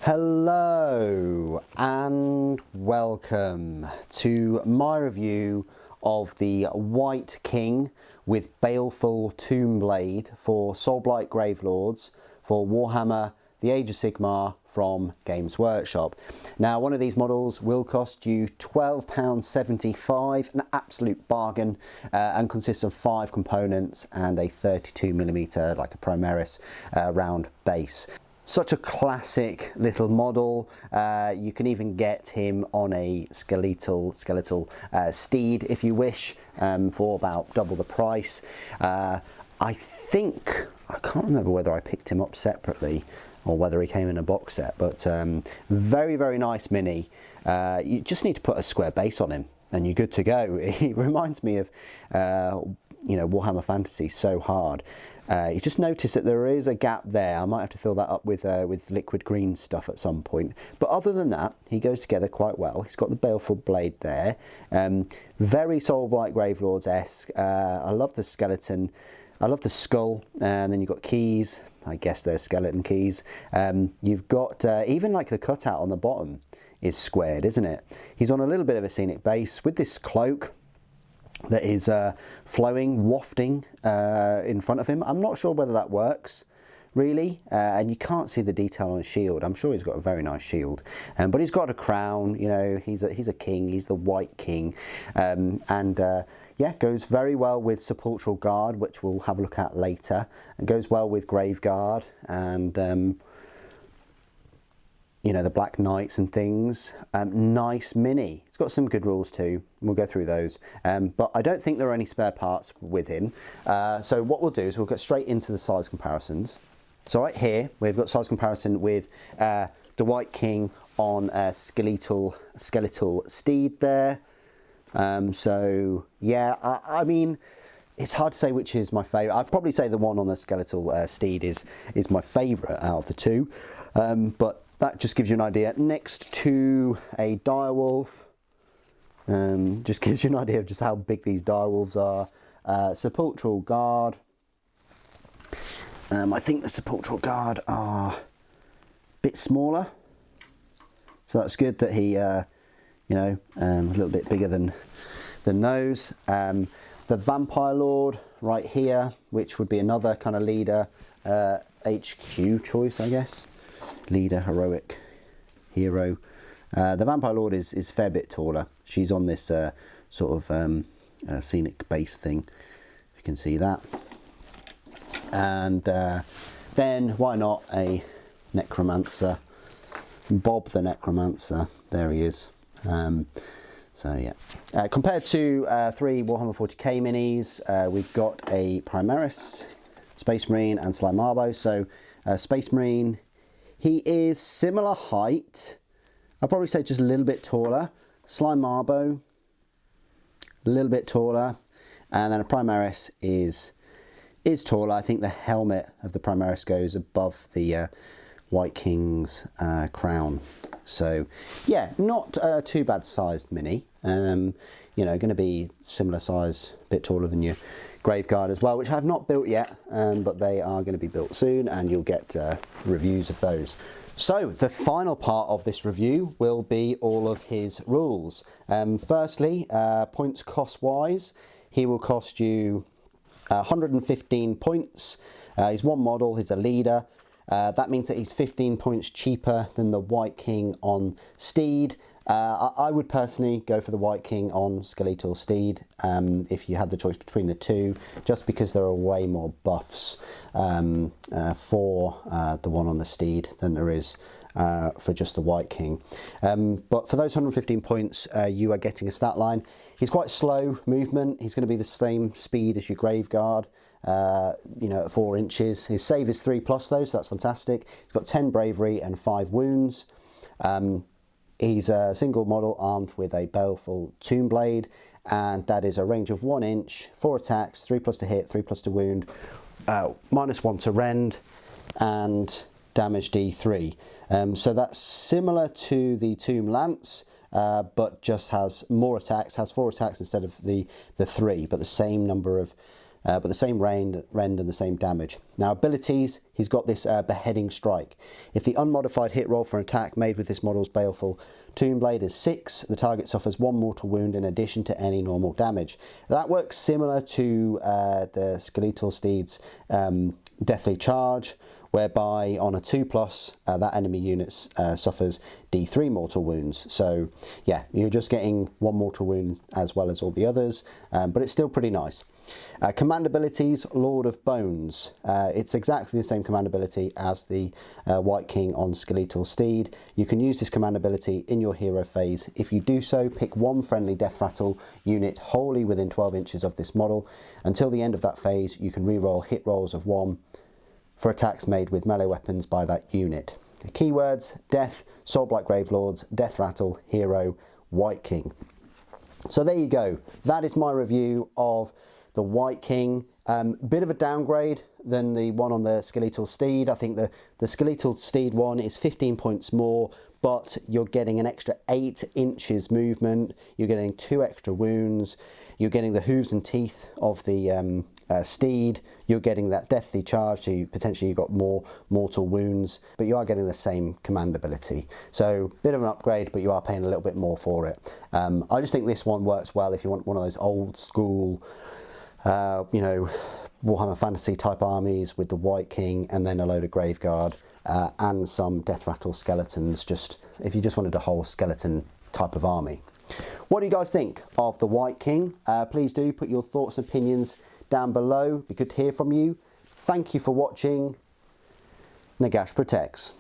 Hello and welcome to my review of the Wight King with Baleful Tombblade for Soulblight Gravelords for Warhammer The Age of Sigmar from Games Workshop. Now, one of these models will cost you £12.75, an absolute bargain, and consists of 5 components and a 32mm, like a Primaris, round base. Such a classic little model. You can even get him on a skeletal steed if you wish, for about double the price. I can't remember whether I picked him up separately or whether he came in a box set, but very nice mini. You just need to put a square base on him and you're good to go. He reminds me of Warhammer Fantasy so hard. You just notice that there is a gap there. I might have to fill that up with liquid green stuff at some point. But other than that, he goes together quite well. He's got the baleful blade there. Very Soulblight Gravelords-esque. I love the skeleton. I love the skull. And then you've got keys. I guess they're skeleton keys. You've got even like the cutout on the bottom is squared, isn't it? He's on a little bit of a scenic base with this cloak that is flowing, wafting in front of him. I'm not sure whether that works really, and you can't see the detail on his shield. I'm sure he's got a very nice shield, but he's got a crown. You know, he's a king. He's the Wight King, yeah, goes very well with Sepulchral Guard, which we'll have a look at later, and goes well with Grave Guard and the Black Knights and things. Nice mini. It's got some good rules too. We'll go through those. But I don't think there are any spare parts with him. So what we'll do is we'll get straight into the size comparisons. So right here, we've got size comparison with the Wight King on a skeletal steed there. So yeah, I mean, it's hard to say which is my favourite. I'd probably say the one on the skeletal steed is my favourite out of the two. But that just gives you an idea. Next to a direwolf, just gives you an idea of just how big these direwolves are. Sepulchral Guard. I think the Sepulchral Guard are a bit smaller, so that's good that he, a little bit bigger than those. The Vampire Lord right here, which would be another kind of leader HQ choice, I guess. Leader, heroic, hero. The Vampire Lord is a fair bit taller. She's on this sort of scenic base thing, if you can see that. And then why not a Necromancer? Bob the Necromancer, there he is. So yeah, compared to 3 Warhammer 40k minis, we've got a Primaris, Space Marine and Sly Marbo. So Space Marine, he is similar height. I'll probably say just a little bit taller. Sly Marbo, a little bit taller. And then a Primaris is taller. I think the helmet of the Primaris goes above the Wight King's crown. So yeah, not too bad sized mini. Going to be similar size, a bit taller than your Grave Guard as well, which I've not built yet, but they are going to be built soon, and you'll get reviews of those. So the final part of this review will be all of his rules. Firstly, points cost wise, he will cost you 115 points. He's one model, he's a leader. That means that he's 15 points cheaper than the Wight King on Steed. I would personally go for the Wight King on Skeletal Steed if you had the choice between the two, just because there are way more buffs for the one on the Steed than there is for just the Wight King. But for those 115 points, you are getting a stat line. He's quite slow movement. He's going to be the same speed as your Grave Guard. At 4 inches. His save is 3+ though, so that's fantastic. He's got 10 bravery and 5 wounds. He's a single model armed with a baleful Tombblade, and that is a range of 1 inch, 4 attacks, 3+ to hit, 3+ to wound, -1 to rend, and damage D3. So that's similar to the Tomb Lance, but just has more attacks, has 4 attacks instead of the 3, but the same number of but the same rend and the same damage. Now abilities, he's got this beheading strike. If the unmodified hit roll for an attack made with this model's baleful tomb blade is 6, the target suffers 1 mortal wound in addition to any normal damage. That works similar to the skeletal steed's deathly charge, whereby on a 2+, that enemy unit suffers D3 mortal wounds. So yeah, you're just getting 1 mortal wound as well as all the others, but it's still pretty nice. Command abilities, Lord of Bones. It's exactly the same command ability as the Wight King on Skeletal Steed. You can use this command ability in your hero phase. If you do so, pick 1 friendly Death Rattle unit wholly within 12 inches of this model. Until the end of that phase, you can reroll hit rolls of 1 for attacks made with melee weapons by that unit. The keywords: Death, Soulblight Gravelords, Death Rattle, Hero, Wight King. So there you go. That is my review of the Wight King. Bit of a downgrade than the one on the Skeletal Steed. I think the Skeletal Steed one is 15 points more, but you're getting an extra 8 inches movement, you're getting 2 extra wounds, you're getting the hooves and teeth of the steed, you're getting that deathly charge, so potentially you've got more mortal wounds, but you are getting the same command ability. So bit of an upgrade, but you are paying a little bit more for it. I just think this one works well if you want one of those old school, you know, Warhammer Fantasy type armies with the Wight King and then a load of Graveguard and some Death Rattle skeletons, just if you just wanted a whole skeleton type of army. What do you guys think of the Wight King? Please do put your thoughts and opinions down below. It'd be good to hear from you. Thank you for watching. Nagash protects.